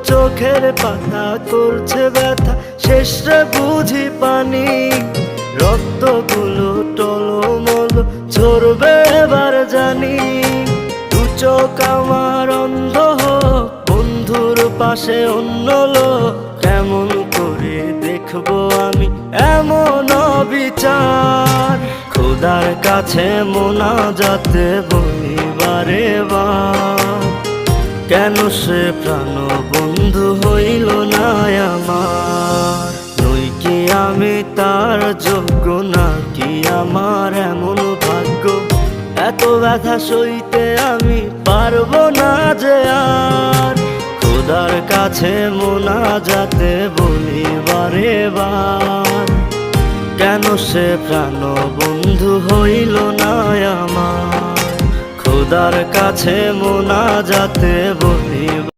চোখের পাতা করছে ব্যথা, শেষে বুঝি পানি। রক্তগুলো টলমল ঝরবে এবার জানি। দু চোখ আমার অন্ধ হোক, বন্ধুর পাশে অন্য লোক, কেমন করে দেখবো আমি এমন অবিচার। খোদার কাছে মোনাজাতে বলি বারে বার, কেন সে প্রাণ বন্ধু হইল না আমার। নই কি আমি তার যোগ্য, নাকি আমার এমন ভাগ্য, এত ব্যথা সইতে আমি পারবো না যে আর। খোদার কাছে মোনাজাতে বলি বারে বার, কেন সে প্রাণ বন্ধু হইল না আমার। খোদার কাছে মোনাজাতে বলি